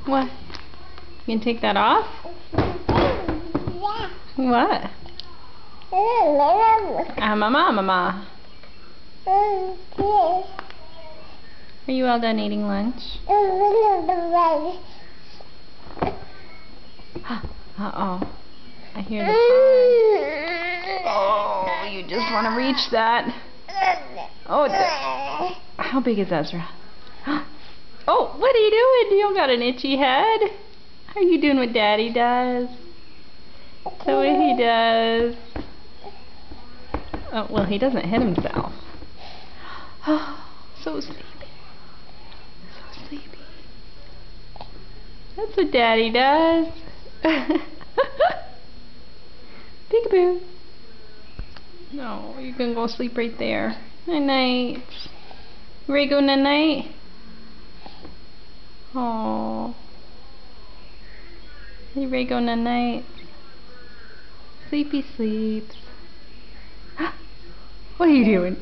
What? You can take that off? Yeah. What? Mama. Are you all done eating lunch? Uh-oh. I hear the phone. Oh, you just want to reach that. Oh, how big is Ezra? Oh, what are you doing? You got an itchy head? Are you doing what Daddy does? The way he does. Oh, well, he doesn't hit himself. Oh, so sleepy. So sleepy. That's what Daddy does. Peekaboo. No, you can go sleep right there. Night-night. Ready to go night-night? Oh. You ready to go night-night? Sleepy sleeps. What are you doing?